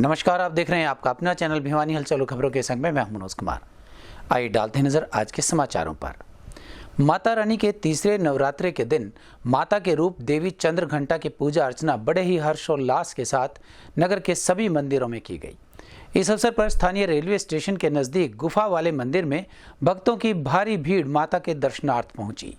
नमस्कार, आप देख रहे हैं आपका अपना चैनल भिवानी हलचल खबरों के संग में मैं हूं मनोज कुमार। आइए डालते हैं नजर आज के समाचारों पर। माता रानी के तीसरे नवरात्रे के दिन माता के रूप देवी चंद्रघंटा की पूजा अर्चना बड़े ही हर्षोल्लास के साथ नगर के सभी मंदिरों में की गई। इस अवसर पर स्थानीय रेलवे स्टेशन के नजदीक गुफा वाले मंदिर में भक्तों की भारी भीड़ माता के दर्शनार्थ पहुंची।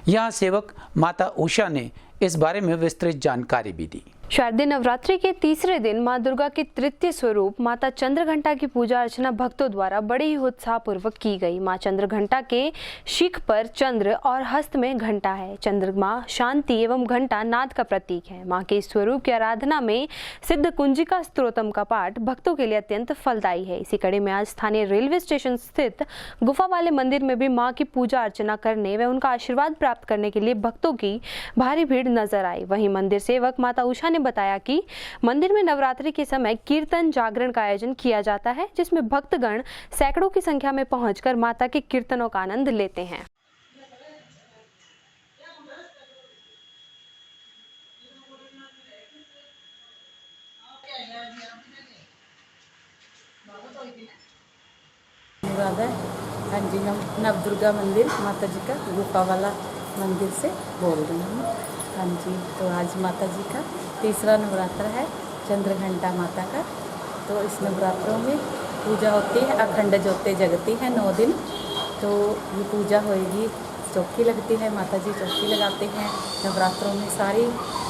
यहां सेवक माता उषा ने इस बारे में विस्तृत जानकारी भी दी। शारदीय नवरात्रि के तीसरे दिन मां दुर्गा के तृतीय स्वरूप माता चंद्रघंटा की पूजा अर्चना भक्तों द्वारा बड़े ही उत्साह पूर्वक की गई। मां चंद्रघंटा के शीख पर चंद्र और हस्त में घंटा है। चंद्रमा शांति एवं घंटा नाद का प्रतीक है। मां के इस स्वरूप की आराधना में सिद्ध कुंजिका स्तोत्रम का पाठ भक्तों के लिए अत्यंत फलदायी है। इसी कड़ी में आज स्थानीय रेलवे स्टेशन स्थित गुफा वाले मंदिर में भी मां की पूजा अर्चना करने व उनका आशीर्वाद प्राप्त करने के लिए भक्तों की भारी भीड़ नजर आई। वहीं मंदिर सेवक माता उषा ने बताया कि मंदिर में नवरात्रि के समय कीर्तन जागरण का आयोजन किया जाता है, जिसमें भक्तगण सैकड़ों की संख्या में पहुंचकर माता के कीर्तनों का आनंद लेते हैं। हाँ जी, नव दुर्गा मंदिर माता जी का गुफा वाला मंदिर से बोल रही हूँ। हाँ जी, तो आज माता जी का तीसरा नवरात्र है चंद्रघंटा माता का। तो इस नवरात्रों में पूजा होती है, अखंड ज्योति जगती है 9 दिन। तो ये पूजा होएगी, चौकी लगती है, माता जी चौकी लगाते हैं नवरात्रों में। सारी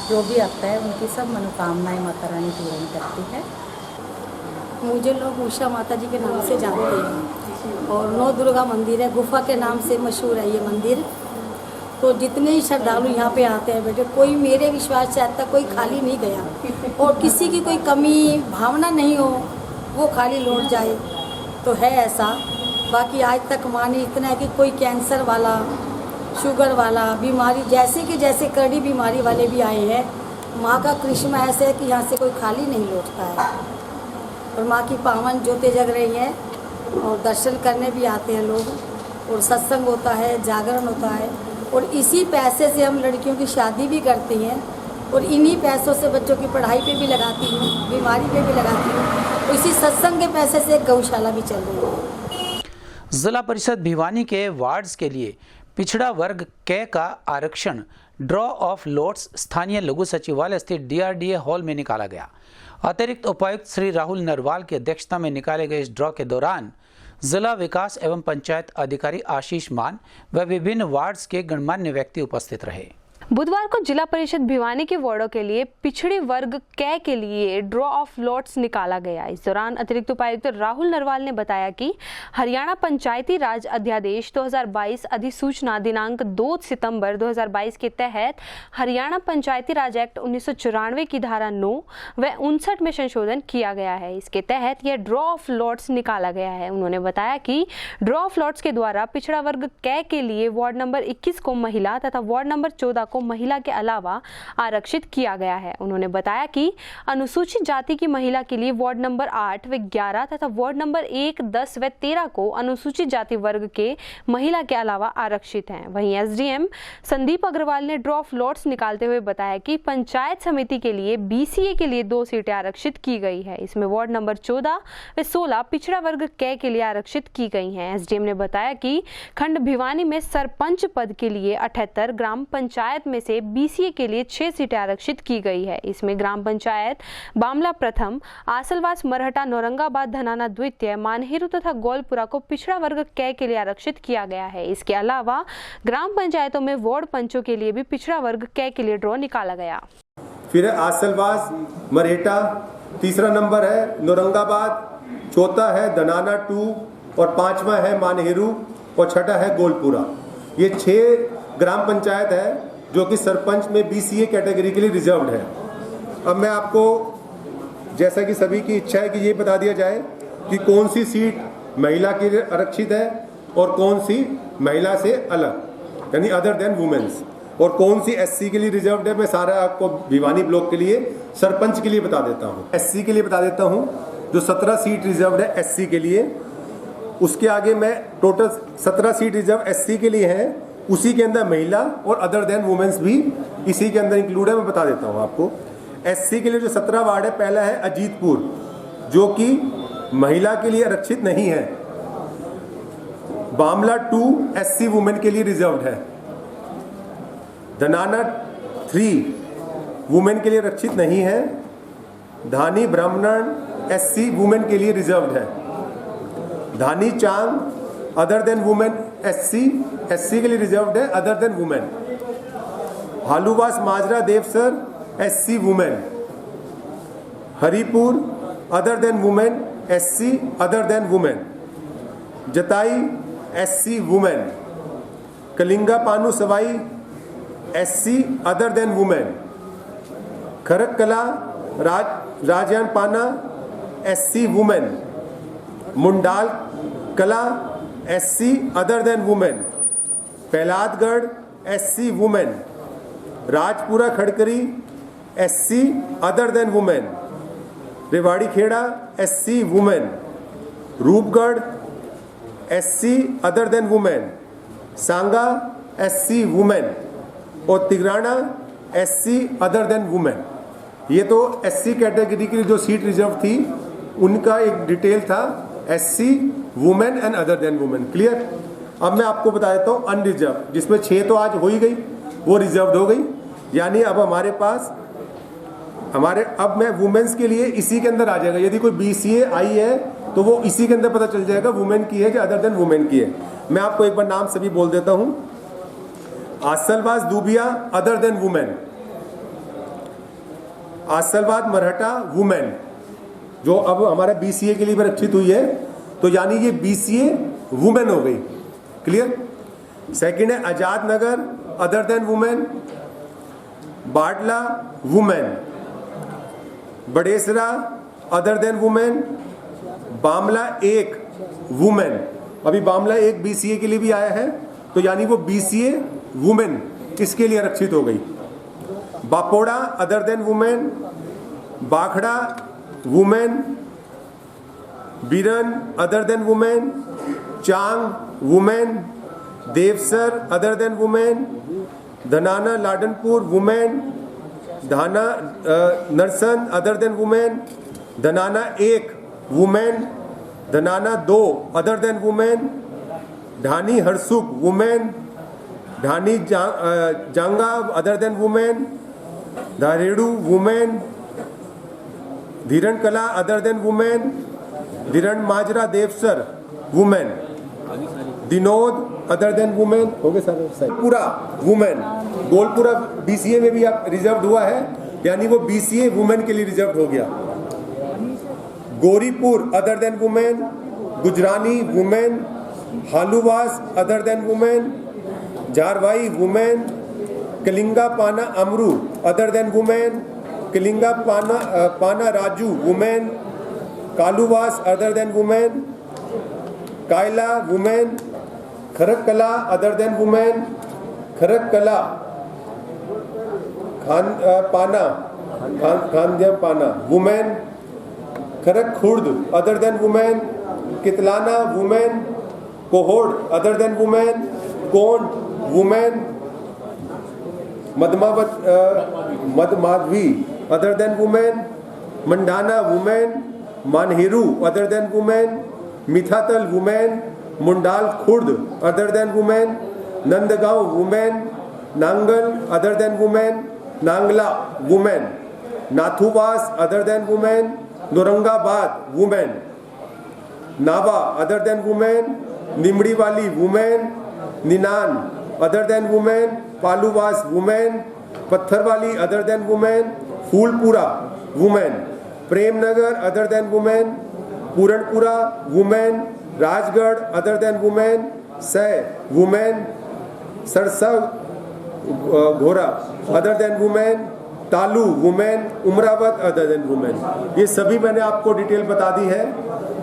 जो भी आता है उनकी सब मनोकामनाएं माता रानी पूर्ण करती है। मुझे लोग उषा माता जी के नाम से जानते हैं और नौ दुर्गा मंदिर है, गुफा के नाम से मशहूर है ये मंदिर। तो जितने ही श्रद्धालु यहाँ पे आते हैं बेटे, कोई मेरे विश्वास से आज तक कोई खाली नहीं गया और किसी की कोई कमी भावना नहीं हो वो खाली लौट जाए, तो है ऐसा। बाकी आज तक माने इतना है कि कोई कैंसर वाला, शुगर वाला बीमारी, जैसे कड़ी बीमारी वाले भी आए हैं। माँ का करिश्मा ऐसा है कि यहाँ से कोई खाली नहीं लौटता है और माँ की पावन ज्योति जग रही है और दर्शन करने भी आते हैं लोग और सत्संग होता है, जागरण होता है और इसी पैसे से हम लड़कियों की शादी भी करते हैं और इन्हीं पैसों से बच्चों की पढ़ाई पे भी लगाती हूँ, बीमारी पे भी लगाती हूँ। इसी सत्संग के पैसे से एक गौशाला भी चल रही है। जिला परिषद भिवानी के वार्ड्स के लिए पिछड़ा वर्ग क का आरक्षण ड्रॉ ऑफ लॉट्स स्थानीय लघु सचिवालय स्थित DRDA हॉल में निकाला गया। अतिरिक्त उपायुक्त श्री राहुल नरवाल की अध्यक्षता में निकाले गए इस ड्रॉ के दौरान जिला विकास एवं पंचायत अधिकारी आशीष मान व विभिन्न वार्ड्स के गणमान्य व्यक्ति उपस्थित रहे। बुधवार को जिला परिषद भिवानी के वार्डों के लिए पिछड़े वर्ग कै के लिए ड्रॉ ऑफ लॉट्स निकाला गया। इस दौरान अतिरिक्त उपायुक्त राहुल नरवाल ने बताया कि हरियाणा पंचायती राज अध्यादेश 2022 अधिसूचना दिनांक 2 सितंबर 2022 के तहत हरियाणा पंचायती राज एक्ट 1994 की धारा 9 व 59 में संशोधन किया गया है। इसके तहत यह ड्रॉ ऑफ लॉट्स निकाला गया है। उन्होंने बताया कि ड्रॉ ऑफ लॉट्स के द्वारा पिछड़ा वर्ग कै के लिए वार्ड नंबर 21 को महिला तथा वार्ड नंबर 14 को महिला के अलावा आरक्षित किया गया है। उन्होंने बताया कि अनुसूचित जाति की महिला के लिए वार्ड नंबर 8 व 11 तथा वार्ड नंबर 1, 10 व 13 को अनुसूचित जाति वर्ग के महिला के अलावा आरक्षित हैं। वहीं SDM संदीप अग्रवाल ने ड्रॉ ऑफ लॉट्स निकालते हुए बताया कि पंचायत समिति के लिए BCA के लिए 2 सीटें आरक्षित की गई है। इसमें वार्ड नंबर 14 व 16 पिछड़ा वर्ग कै के लिए आरक्षित की गई हैं। SDM ने बताया कि खंड भिवानी में सरपंच पद के लिए 78, ग्राम पंचायत में से BCA के लिए 6 सीटें आरक्षित की गई है। इसमें ग्राम पंचायत बामला प्रथम, आसलवास मरहटा नौरंगाबाद धनाना द्वितीय, मानहेरू तथा गोलपुरा को पिछड़ा वर्ग कै के लिए आरक्षित किया गया है। इसके अलावा ग्राम पंचायतों में वार्ड पंचों के लिए भी पिछड़ा वर्ग कै के लिए ड्रॉ निकाला गया। फिर आसलवास मरहटा तीसरा नंबर है, नौरंगाबाद चौथा है, धनाना 2 और 5वां है मानहेरू और 6ठा है गोलपुरा। ये 6 ग्राम पंचायत है जो कि सरपंच में BCA कैटेगरी के लिए रिजर्व्ड है। अब मैं आपको, जैसा कि सभी की इच्छा है कि ये बता दिया जाए कि कौन सी सीट महिला के लिए आरक्षित है और कौन सी महिला से अलग यानी अदर देन वुमेन्स, और कौन सी SC के लिए रिजर्व्ड है। मैं सारा आपको भिवानी ब्लॉक के लिए सरपंच के लिए बता देता हूँ। SC के लिए बता देता हूँ, जो 17 सीट रिजर्व्ड है SC के लिए। उसके आगे मैं टोटल 17 सीट रिजर्व SC के लिए है, उसी के अंदर महिला और अदर देन वुमेन्स भी इसी के अंदर इंक्लूड है। मैं बता देता हूँ आपको। SC के लिए जो 17 वार्ड है, पहला है अजीतपुर, जो कि महिला के लिए आरक्षित नहीं है। बामला 2 SC वुमेन के लिए रिजर्व्ड है। धनाना 3 वुमेन के लिए आरक्षित नहीं है। धानी ब्राह्मण SC वुमेन के लिए रिजर्व्ड है। Dhani Chang other than women SC के लिए रिजर्व्ड है, other than women. Haluwas Majra Devsar SC women. Haripur other than women SC other than women. Jatai SC women. Kalinga Panu Sawai SC other than women. Kharakkala Rajyan Pana SC women. Mundal Kala SC other than women. Pahladgarh SC women. Rajpura Khadkari SC other than women. Rewari Kheda SC women. Roopgarh SC other than women. सांगा SC women और तिगराना SC other than women. ये तो SC category की जो seat reserve थी उनका एक detail था, SC women and other than women. Clear. अब मैं आपको बता देता हूँ अनरिजर्व, जिसमें 6 तो आज हो ही गई, वो रिजर्व हो गई। यानी अब हमारे पास अब मैं वुमेन्स के लिए इसी के अंदर आ जाएगा। यदि कोई BCA आई है तो वो इसी के अंदर पता चल जाएगा वुमेन की है कि अदर देन वुमेन की है। मैं आपको एक बार नाम सभी बोल देता हूँ। आसलवास दूबिया other than women. आसलवाद Marahatta women, जो अब हमारा BCA के लिए आरक्षित हुई है, तो यानी ये BCA वुमेन हो गई। क्लियर। सेकंड है Azad Nagar other than women. Badla women. Badesra other than women. Bamla 1 women. अभी बामला 1 BCA के लिए भी आया है, तो यानी वो BCA वुमेन किसके लिए आरक्षित हो गई। Bapora other than women. Bakhra women. Biran other than women. Chang women. Devsar other than women. Dhanana Ladanpur women. Dhana Narsan other than women. Dhanana 1 women. Dhanana 2 other than women. Dhani Harsukh women. Dhani Janga other than women. Dharedu women. Dhiran Kala other than women. Dhiran Majra Devsar women. Dinod other than women. हो गए sir. पूरा women. Golpura BCA में भी आप reserve हुआ है, यानी वो BCA वुमेन के लिए रिजर्व हो गया। Goripur other than women. Gujrani women. Haluwas other than women. Jarwai women. Kalinga Pana Amru other than women. Kalinga Pana Raju women. Kaluwas other than women. Kayla women. Kharakkala other than women. Kharakkala Khandya Pana women. Kharak Khurd other than women. Kitlana women. Kohod other than women. Kond women. Madmadhavi other than women. Mandana women. Manheru other than women. Mithatal women. Mundal Khurd other than women. Nandgaon women. Nangal other than women. Nangla women. Nathuwas other than women. Naurangabad women. Nawa other than women. Nimri Wali women. Ninan other than women. Paluwas women. Pattharwali other than women. Phoolpura women. Premnagar other than women. Puranpura women. Rajgarh other than women. Sah women. Sarsa Ghora other than women. Talu women. Umrawat other than women. ये सभी मैंने आपको detail बता दी है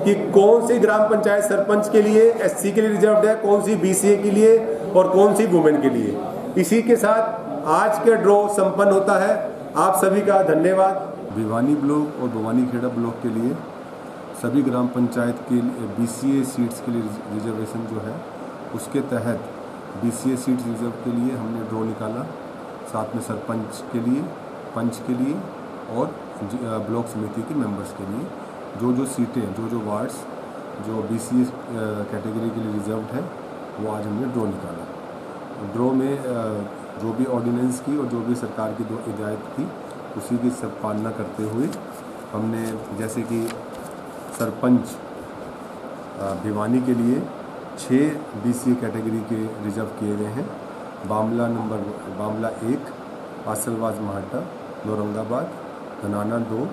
कि कौन सी ग्राम पंचायत सरपंच के लिए SC के लिए रिजर्व्ड है, कौन सी BCA के लिए और कौन सी वुमेन के लिए। इसी के साथ आज के ड्रॉ संपन्न होता है। आप सभी का धन्यवाद। भिवानी ब्लॉक और भवानीखेड़ा ब्लॉक के लिए सभी ग्राम पंचायत के BCA सीट्स के लिए रिजर्वेशन जो है, उसके तहत BCA सीट्स रिजर्व के लिए हमने ड्रॉ निकाला, साथ में सरपंच के लिए, पंच के लिए और ब्लॉक समिति के मेंबर्स के लिए। जो सीटें, जो वार्ड्स जो BCA कैटेगरी के लिए रिजर्व्ड है, वो आज हमने ड्रॉ निकाला। ड्रॉ में जो भी ऑर्डिनेंस की और जो भी सरकार की जो हिदायत थी उसी की सब पालना करते हुए हमने, जैसे कि सरपंच भिवानी के लिए 6 BCA कैटेगरी के रिजर्व किए गए हैं। बामला 1, आसलवाज महाटा, औरंगाबाद, धनाना 2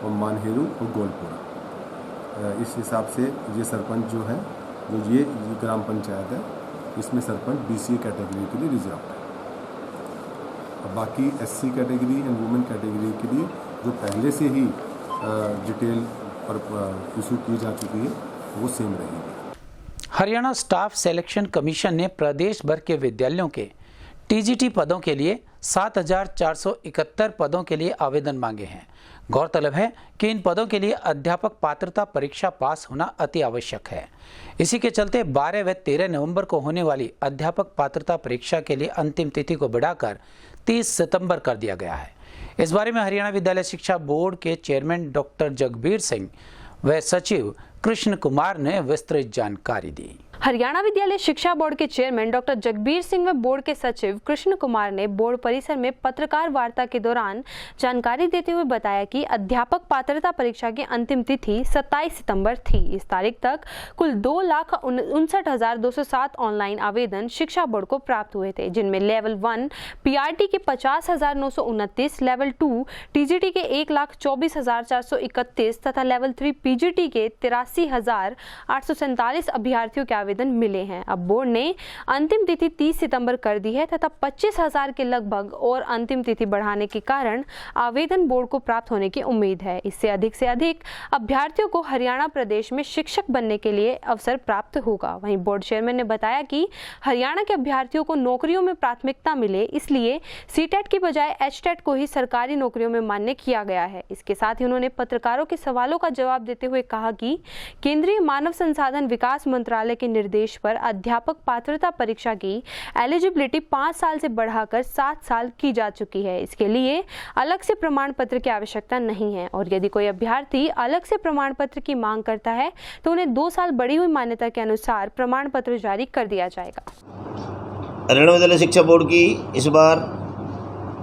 और मानहेरू और गोलपुरा। इस हिसाब से ये सरपंच जो है, जो ये ग्राम पंचायत है, इसमें सरपंच BCA कैटेगरी के लिए रिजर्व है। अब बाकी SC category and women category के लिए जो पहले से ही डिटेल पर इशू की जा चुकी है, वो सेम रहेगी। हरियाणा स्टाफ सिलेक्शन कमीशन ने प्रदेश भर के विद्यालयों के TGT पदों के लिए 7,471 पदों के लिए आवेदन मांगे हैं। गौरतलब है कि इन पदों के लिए अध्यापक पात्रता परीक्षा पास होना अति आवश्यक है। इसी के चलते 12 व 13 नवंबर को होने वाली अध्यापक पात्रता परीक्षा के लिए अंतिम तिथि को बढ़ाकर 30 सितंबर कर दिया गया है। इस बारे में हरियाणा विद्यालय शिक्षा बोर्ड के चेयरमैन डॉक्टर जगबीर सिंह व सचिव कृष्ण कुमार ने विस्तृत जानकारी दी। हरियाणा विद्यालय शिक्षा बोर्ड के चेयरमैन डॉक्टर जगबीर सिंह व बोर्ड के सचिव कृष्ण कुमार ने बोर्ड परिसर में पत्रकार वार्ता के दौरान जानकारी देते हुए बताया कि अध्यापक पात्रता परीक्षा की अंतिम तिथि 27 सितंबर थी। इस तारीख तक कुल 2,59,207 ऑनलाइन आवेदन शिक्षा बोर्ड को प्राप्त हुए थे, जिनमें लेवल 1 PRT के 50,929, लेवल 2 TGT के 1,24,431 तथा लेवल 3 PGT के 83,847 अभ्यर्थियों के आवेदन मिले हैं। अब बोर्ड ने अंतिम तिथि 30 सितंबर कर दी है तथा 25,000 के लगभग और अंतिम तिथि बढ़ाने के कारण आवेदन बोर्ड को प्राप्त होने की उम्मीद है। इससे अधिक अभ्यर्थियों को हरियाणा प्रदेश में शिक्षक बनने के लिए अवसर प्राप्त होगा। वहीं बोर्ड चेयरमैन ने बताया कि हरियाणा के अभ्यर्थियों को नौकरियों में प्राथमिकता मिले, इसलिए CTET की बजाय HTET को ही सरकारी नौकरियों में मान्य किया गया है। इसके साथ ही उन्होंने पत्रकारों के सवालों का जवाब देते हुए कहा कि केंद्रीय मानव संसाधन विकास मंत्रालय के निर्देश पर अध्यापक पात्रता परीक्षा की एलिजिबिलिटी 5 साल से बढ़ाकर 7 साल की जा चुकी है। इसके लिए अलग से प्रमाण पत्र की आवश्यकता नहीं है और यदि कोई अभ्यर्थी अलग से प्रमाण पत्र की मांग करता है तो उन्हें 2 साल बढ़ी हुई मान्यता के अनुसार प्रमाण पत्र जारी कर दिया जाएगा। हरियाणा विद्यालय शिक्षा बोर्ड की इस बार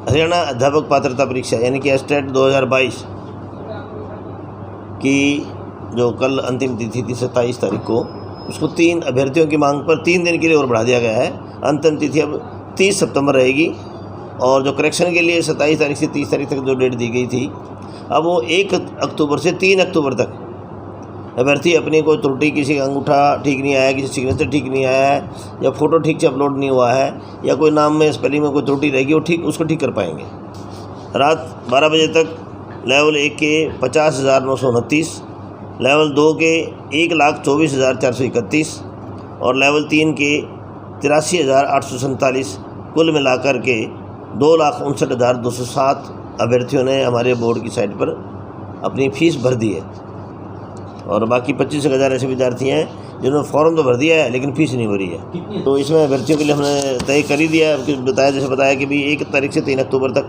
हरियाणा अध्यापक पात्रता परीक्षा यानी कि HTET 2022 की जो कल अंतिम तिथि थी 27 तारीख को, उसको 3 अभ्यर्थियों की मांग पर 3 दिन के लिए और बढ़ा दिया गया है। अंतिम तिथि अब 30 सितंबर रहेगी और जो करेक्शन के लिए 27 तारीख से 30 तारीख तक जो डेट दी गई थी, अब वो 1 अक्टूबर से 3 अक्टूबर तक अभ्यर्थी अपनी कोई त्रुटि, किसी का अंगूठा ठीक नहीं आया, किसी सिग्नेचर ठीक नहीं आया है या फ़ोटो ठीक से अपलोड नहीं हुआ है या कोई नाम में स्पेलिंग में कोई त्रुटि रहेगी, वो उसको ठीक कर पाएंगे। रात 12 बजे तक लेवल 1 के 50,929, लेवल 2 के 1,24,431 और लेवल 3 के 83,847 कुल मिलाकर के 2,59,207 अभ्यर्थियों ने हमारे बोर्ड की साइट पर अपनी फ़ीस भर दी है और बाकी 25,000 ऐसे विद्यार्थी हैं जिन्होंने फॉर्म तो भर दिया है लेकिन फ़ीस नहीं भरी है। तो इसमें अभ्यर्थियों के लिए हमने तय कर ही दिया है, जैसे बताया कि भी 1 तारीख से 3 अक्टूबर तक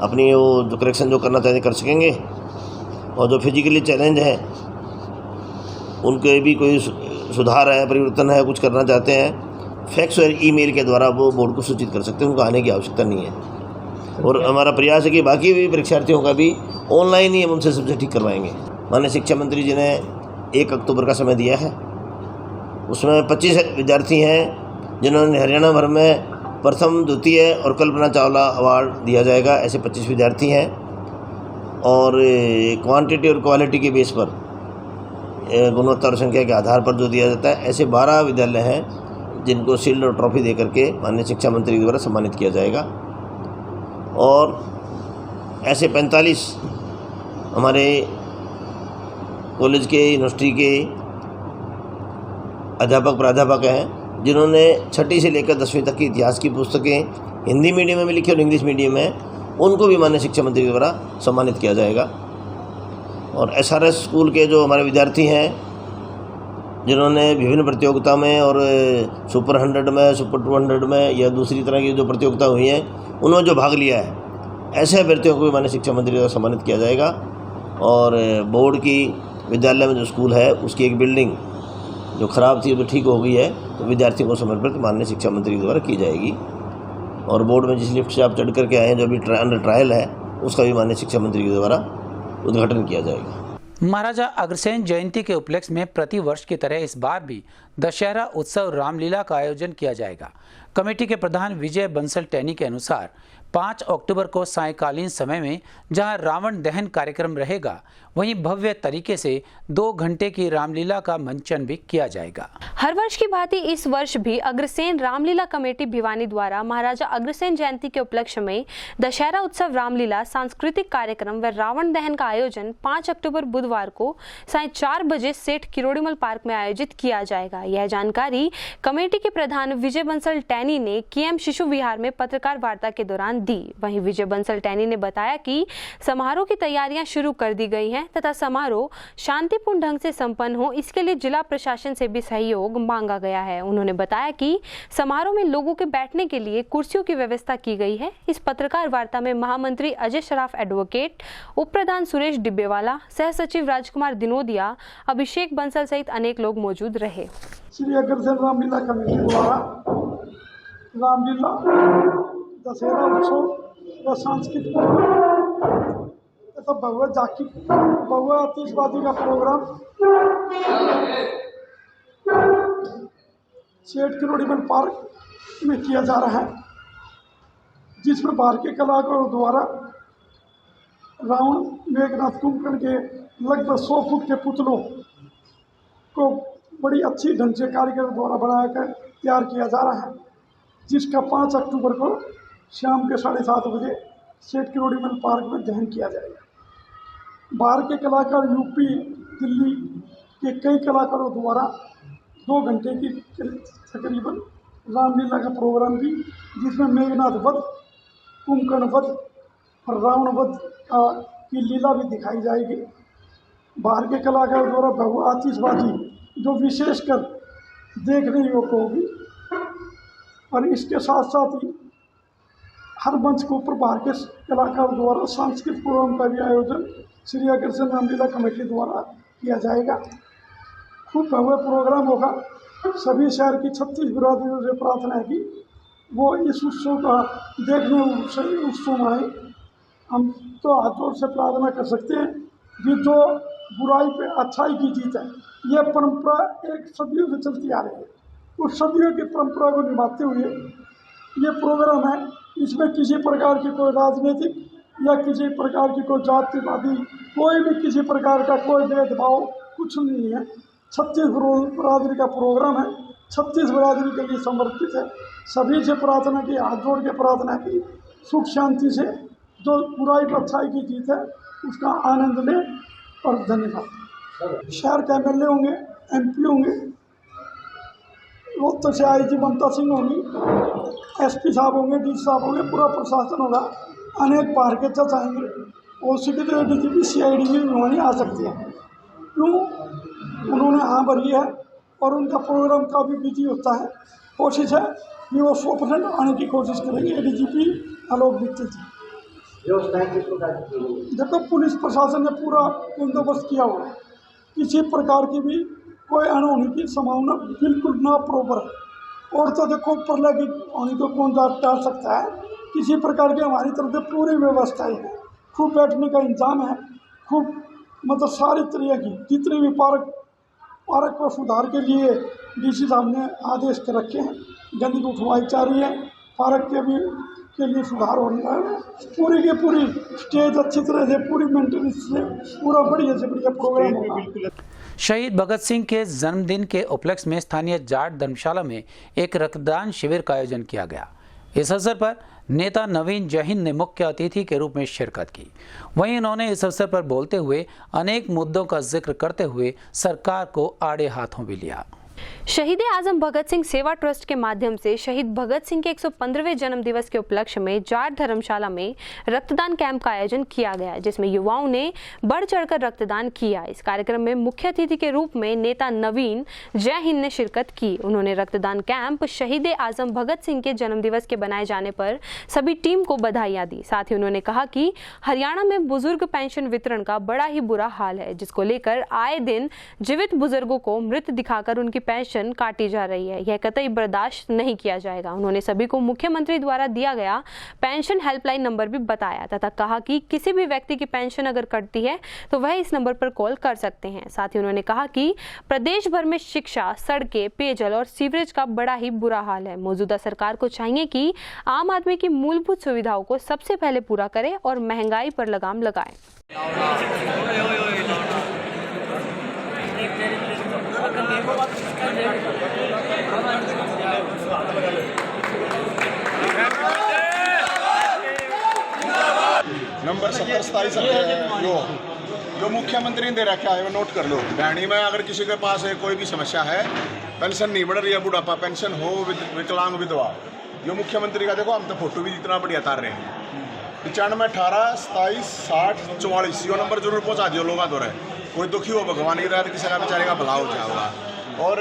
अपनी वो जो करेक्शन जो करना चाहते कर सकेंगे और जो फिजिकली चैलेंज हैं उनके भी कोई सुधार है, परिवर्तन है, कुछ करना चाहते हैं, फैक्स और ईमेल के द्वारा वो बोर्ड को सूचित कर सकते हैं, उनको आने की आवश्यकता नहीं है। और हमारा प्रयास है कि बाकी भी परीक्षार्थियों का भी ऑनलाइन ही हम उनसे सबसे ठीक करवाएंगे। माननीय शिक्षा मंत्री जी ने 1 अक्टूबर का समय दिया है, उसमें 25 विद्यार्थी हैं जिन्होंने हरियाणा भर में प्रथम, द्वितीय और कल्पना चावला अवार्ड दिया जाएगा। ऐसे 25 विद्यार्थी हैं और क्वांटिटी और क्वालिटी के बेस पर, गुणवत्ता और संख्या के आधार पर जो दिया जाता है, ऐसे 12 विद्यालय हैं जिनको शील्ड और ट्रॉफी दे करके माननीय शिक्षा मंत्री के द्वारा सम्मानित किया जाएगा। और ऐसे 45 हमारे कॉलेज के, यूनिवर्सिटी के अध्यापक प्राध्यापक हैं जिन्होंने 6ठी से लेकर 10वीं तक की इतिहास की पुस्तकें हिंदी मीडियम में भी लिखी और इंग्लिश मीडियम में, उनको भी माननीय शिक्षा मंत्री के द्वारा सम्मानित किया जाएगा। और SRS स्कूल के जो हमारे विद्यार्थी हैं जिन्होंने विभिन्न प्रतियोगिता में और सुपर 100 में, सुपर 200 में या दूसरी तरह की जो प्रतियोगिता हुई हैं उन्होंने जो भाग लिया है, ऐसे अभ्यर्थियों को भी माननीय शिक्षा मंत्री द्वारा सम्मानित किया जाएगा। और बोर्ड की विद्यालय में जो स्कूल है उसकी एक बिल्डिंग जो ख़राब थी वो ठीक हो गई है, तो विद्यार्थियों को समर्पित माननीय शिक्षा मंत्री के द्वारा की जाएगी। और बोर्ड में जिस लिफ्ट से आप चढ़ करके आए हैं जो अभी अंडर ट्रायल है उसका भी माननीय शिक्षा मंत्री के द्वारा उद्घाटन किया जाएगा। महाराजा अग्रसेन जयंती के उपलक्ष्य में प्रति वर्ष की तरह इस बार भी दशहरा उत्सव रामलीला का आयोजन किया जाएगा। कमेटी के प्रधान विजय बंसल टैनी के अनुसार 5 अक्टूबर को सायंकालीन समय में जहां रावण दहन कार्यक्रम रहेगा, वहीं भव्य तरीके से 2 घंटे की रामलीला का मंचन भी किया जाएगा। हर वर्ष की भांति इस वर्ष भी अग्रसेन रामलीला कमेटी भिवानी द्वारा महाराजा अग्रसेन जयंती के उपलक्ष्य में दशहरा उत्सव रामलीला सांस्कृतिक कार्यक्रम व रावण दहन का आयोजन 5 अक्टूबर बुधवार को सायं 4 बजे सेठ किरोड़ीमल पार्क में आयोजित किया जाएगा। यह जानकारी कमेटी के प्रधान विजय बंसल टैनी ने केएम शिशु विहार में पत्रकार वार्ता के दौरान दी। वहीं विजय बंसल टैनी ने बताया कि समारोह की तैयारियां शुरू कर दी गई हैं तथा समारोह शांतिपूर्ण ढंग से संपन्न हो, इसके लिए जिला प्रशासन से भी सहयोग मांगा गया है। उन्होंने बताया कि समारोह में लोगों के बैठने के लिए कुर्सियों की व्यवस्था की गई है। इस पत्रकार वार्ता में महामंत्री अजय शराफ एडवोकेट, उप प्रधान सुरेश डिब्बेवाला, सह सचिव राजकुमार दिनोदिया, अभिषेक बंसल सहित अनेक लोग मौजूद रहे। श्री अग्रसेन रामलीला कमेटी द्वारा रामलीला दशहरा उत्सव व सांस्कृतिक तथा भव्य आतिशबाजी का प्रोग्राम सेठ किरोड़ीमल पार्क में किया जा रहा है, जिसमें भारतीय कलाकारों द्वारा रावण मेघनाथ कुंभकर्ण के लगभग 100 फुट के पुतलों को बड़ी अच्छी ढंग से कारीगर द्वारा बनाकर तैयार किया जा रहा है, जिसका 5 अक्टूबर को शाम के 7:30 बजे सेठ किरोड़ीमल पार्क में दहन किया जाएगा। बाहर के कलाकार यूपी, दिल्ली के कई कलाकारों द्वारा 2 घंटे की तकरीबन रामलीला का प्रोग्राम भी, जिसमें मेघनाथ वध, कुंभकर्ण वध और रावण वध की लीला भी दिखाई जाएगी। बाहर के कलाकार द्वारा भव्य आतिशबाजी जो विशेषकर देखने योग्य होगी, और इसके साथ साथ ही हर मंच के ऊपर बाहर के कलाकार द्वारा सांस्कृतिक प्रोग्राम का भी आयोजन श्री अग्रसेन रामलीला कमेटी द्वारा किया जाएगा। खूब भव्य प्रोग्राम होगा। सभी शहर की 36 बिरादरियों से प्रार्थना है कि वो इस उत्सव का देखने उत्सव में आए। हम तो हाथ जोड़ से प्रार्थना कर सकते हैं कि जो बुराई पे अच्छाई की जीत है, ये परंपरा एक सदियों से चलती आ रही है। उस सदियों की परंपरा को निभाते हुए ये प्रोग्राम है। इसमें किसी प्रकार की कोई राजनीतिक या किसी प्रकार की कोई जातिवादी, कोई भी किसी प्रकार का कोई भेदभाव कुछ नहीं है। 36 बिरादरी का प्रोग्राम है, 36 बिरादरी के लिए समर्पित है। सभी से प्रार्थना की, हाथ जोड़ के प्रार्थना की, सुख शांति से जो बुराई पर अच्छाई की जीत है उसका आनंद लें और धन्यवाद। शहर के एमएलए होंगे, एमपी होंगे, रोहतक से आईजी ममता सिंह होंगी, एसपी साहब होंगे, डीसी साहब होंगे, पूरा प्रशासन होगा। अनेक बाहर के जज आएंगे और उसी की तरह डीजीपी सीआईडी भी भिवानी आ सकती है। क्यों? उन्होंने हाँ भरी है और उनका प्रोग्राम काफ़ी बिजी होता है। कोशिश है कि वो 100% आने की कोशिश करेंगे। डीजीपी आलोक दीक्षित जी, देखो पुलिस प्रशासन ने पूरा बंदोबस्त किया हुआ है। किसी प्रकार की भी कोई अनहोनी की संभावना बिल्कुल ना प्रॉपर है। और तो देखो प्रलय की होनी को कौन टाल सकता है। किसी प्रकार की हमारी तरफ से पूरी व्यवस्थाएं है। खूब बैठने का इंतजाम है, खूब मतलब सारी तरह की जितने भी पार्क को सुधार के लिए डीसी साहब ने आदेश के रखे हैं। गंदगी उठवाई जा रही है, पार्क के लिए सुधार होने का है। पूरी की पूरी स्टेज अच्छी तरह से पूरी मेंटेनेंस से पूरा बढ़िया से बढ़िया प्रोग्राम होगा। शहीद भगत सिंह के जन्मदिन के उपलक्ष्य में स्थानीय जाट धर्मशाला में एक रक्तदान शिविर का आयोजन किया गया। इस अवसर पर नेता नवीन जैन ने मुख्य अतिथि के रूप में शिरकत की। वहीं उन्होंने इस अवसर पर बोलते हुए अनेक मुद्दों का जिक्र करते हुए सरकार को आड़े हाथों भी लिया। शहीद आजम भगत सिंह सेवा ट्रस्ट के माध्यम से शहीद भगत सिंह के 115वें जन्म दिवस के उपलक्ष्य में जाट धर्मशाला में रक्तदान कैंप का आयोजन किया गया, जिसमें युवाओं ने बढ़ चढ़कर रक्तदान किया। इस कार्यक्रम में मुख्य अतिथि के रूप में नेता नवीन जय हिंद ने शिरकत की। उन्होंने रक्तदान कैंप शहीद आजम भगत सिंह के जन्म दिवस के बनाए जाने पर सभी टीम को बधाइयां दी। साथ ही उन्होंने कहा कि हरियाणा में बुजुर्ग पेंशन वितरण का बड़ा ही बुरा हाल है, जिसको लेकर आए दिन जीवित बुजुर्गों को मृत दिखाकर उनकी पेंशन काटी जा रही है। यह कतई बर्दाश्त नहीं किया जाएगा। उन्होंने सभी को मुख्यमंत्री द्वारा दिया गया पेंशन हेल्पलाइन नंबर भी बताया तथा कहा कि किसी भी व्यक्ति की पेंशन अगर कटती है तो वह इस नंबर पर कॉल कर सकते हैं। साथ ही उन्होंने कहा कि प्रदेश भर में शिक्षा, सड़कें, पेयजल और सीवरेज का बड़ा ही बुरा हाल है। मौजूदा सरकार को चाहिए कि आम आदमी की मूलभूत सुविधाओं को सबसे पहले पूरा करे और महंगाई पर लगाम लगाए। नंबर 7027 जो मुख्यमंत्री ने दे रखा है वो नोट कर लो। डैनी में अगर किसी के पास है कोई भी समस्या है, पेंशन नहीं बढ़ रही है, बुढ़ापा पेंशन हो, विकलांग विधवा, जो मुख्यमंत्री का देखो, हम तो फोटो भी इतना बढ़िया तार रहे हैं। 95 18 27 60 44 यो नंबर जरूर पहुँचा दियो लोग दो रहे। कोई दुखी हो भगवान की दया किसी का बेचारे का भला हो जाएगा। और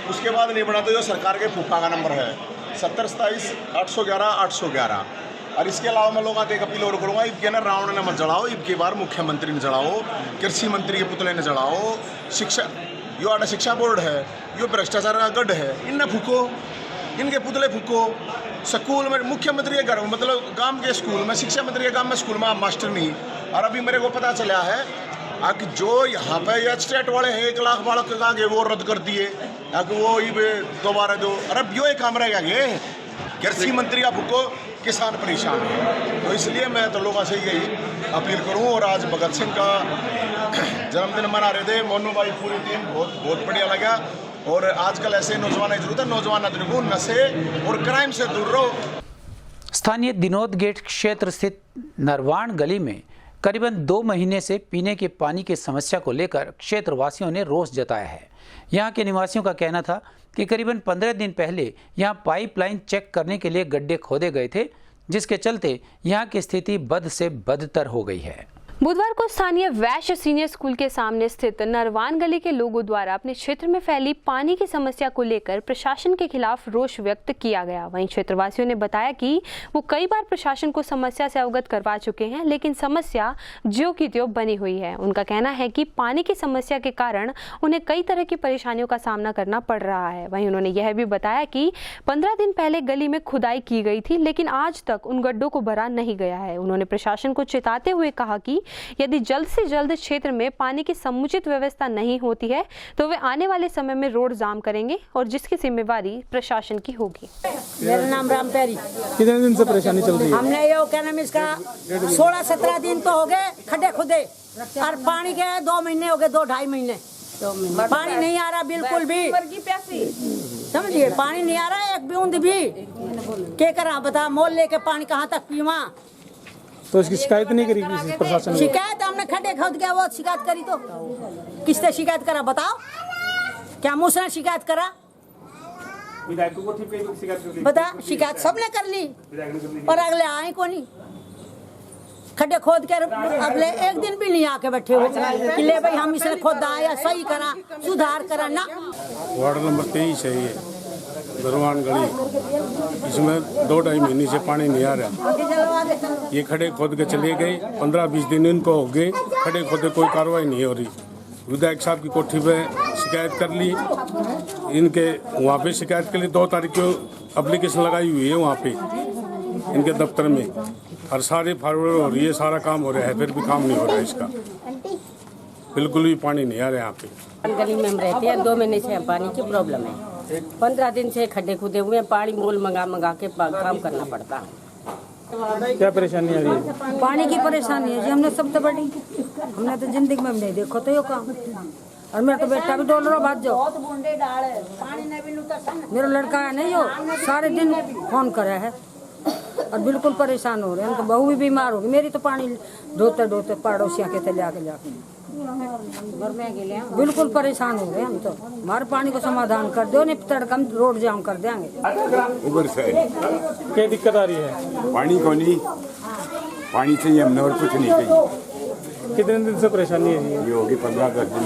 उसके बाद नहीं बना तो जो सरकार के फूफा का नंबर है 70 27 811 811। और इसके अलावा मैं लोगों से एक अपील और करूँगा, इबके ना रावण ने मत जड़ाओ, इबकी बार मुख्यमंत्री ने जड़ाओ, कृषि मंत्री के पुतले ने जड़ाओ, शिक्षा यो आटा शिक्षा बोर्ड है, यो भ्रष्टाचार का गढ़ है, इनने फूको, इनके पुतले फूको। स्कूल में मुख्यमंत्री के घर मतलब गांव के स्कूल में, शिक्षा मंत्री के गांव में स्कूल में आप मास्टर नहीं। और अभी मेरे को पता चला है कि जो यहाँ पे ये स्टेट वाले हैं 1 लाख बालक के वो रद्द कर दिए, वो दोबारा जो अरे यो एक काम रहेगा ये कृषि मंत्री का फूको, किसान परेशान है। तो इसलिए मैं तो लोगों से यही अपील करूं। और आज भगत सिंह का जन्मदिन मना रहे थे, मोनू भाई पूरी टीम बहुत बढ़िया लगा। और आजकल ऐसे नौजवान की जरूरत है, नौजवान को नशे और क्राइम से दूर रहो। स्थानीय दिनोद गेट क्षेत्र स्थित नरवाण गली में करीबन 2 महीने से पीने के पानी की समस्या को लेकर क्षेत्रवासियों ने रोष जताया है। यहाँ के निवासियों का कहना था कि करीबन 15 दिन पहले यहाँ पाइपलाइन चेक करने के लिए गड्ढे खोदे गए थे, जिसके चलते यहाँ की स्थिति बद से बदतर हो गई है। बुधवार को स्थानीय वैश्य सीनियर स्कूल के सामने स्थित नरवान गली के लोगों द्वारा अपने क्षेत्र में फैली पानी की समस्या को लेकर प्रशासन के खिलाफ रोष व्यक्त किया गया। वहीं क्षेत्रवासियों ने बताया कि वो कई बार प्रशासन को समस्या से अवगत करवा चुके हैं, लेकिन समस्या ज्यों की त्यों बनी हुई है। उनका कहना है कि पानी की समस्या के कारण उन्हें कई तरह की परेशानियों का सामना करना पड़ रहा है। वहीं उन्होंने यह भी बताया कि 15 दिन पहले गली में खुदाई की गई थी, लेकिन आज तक उन गड्ढों को भरा नहीं गया है। उन्होंने प्रशासन को चेताते हुए कहा कि यदि जल्द से जल्द क्षेत्र में पानी की समुचित व्यवस्था नहीं होती है तो वे आने वाले समय में रोड जाम करेंगे और जिसकी जिम्मेवारी प्रशासन की होगी। मेरा नाम राम प्यारी। कितने दिन से परेशानी चल रही है? हमने ये क्या नाम इसका 16-17 दिन तो हो गए खड्डे खुदे, और पानी के 2 महीने हो गए, 2-2.5 महीने पानी नहीं आ रहा बिल्कुल भी। समझिए पानी नहीं आ रहा है, एक बूंद भी। क्या करा बता, मोल लेके पानी कहाँ तक पीवा। तो इसकी शिकायत नहीं करी प्रशासन ने? शिकायत हमने खड्डे खोद के वो शिकायत करी, तो किसने शिकायत करा बताओ? क्या मुझ से शिकायत करा बता? शिकायत सबने कर ली और अगले आए को नहीं। खड्डे खोद कर अगले एक दिन भी नहीं आके बैठे हो कि ले भाई हम इसने खोदा या सही करा, सुधार करा ना। वार्ड नंबर 23 है ये दरवान गली, इसमें 2-2.5 महीने से पानी नहीं आ रहा। ये खड्डे खोद के चले गए, 15-20 दिन इनको हो गए, खड्डे खोदे कोई कार्रवाई नहीं हो रही। विधायक साहब की कोठी पे शिकायत कर ली, इनके वहाँ पे शिकायत के लिए 2 तारीख को एप्लीकेशन लगाई हुई है वहाँ पे इनके दफ्तर में, और सारी फॉरवर्ड हो रही है, सारा काम हो रहा है, फिर भी काम नहीं हो रहा है इसका। बिल्कुल भी पानी नहीं आ रहा यहाँ पे। गली में हम रहते हैं, 2 महीने से पानी की प्रॉब्लम है। 15 दिन से खड्डे खुदे हुए हैं, पानी मोल मंगा के काम करना पड़ता है। क्या परेशानी आ रही है? पानी की परेशानी है जी, हमने सबसे बड़ी, हमने तो जिंदगी में नहीं देखो तो यो काम। और मेरा तो बेटा भी डोल रहा भाग जाओ, मेरा लड़का है नहीं, यो सारे दिन फोन करे है और बिल्कुल परेशान हो रहे हैं। तो बहू भी बीमार होगी मेरी, तो पानी ढोते ढोते पड़ोसिया के तले आके जाके बिल्कुल परेशान हो गए हम। तो हमारे पानी को समाधान कर दो, नहीं तड़का हम रोड जाम कर देंगे। उबर से क्या दिक्कत आ रही है? पानी को नहीं, पानी चाहिए हमने और कुछ नहीं चाहिए। कितने दिन से परेशानी है? ये होगी 15-10 दिन।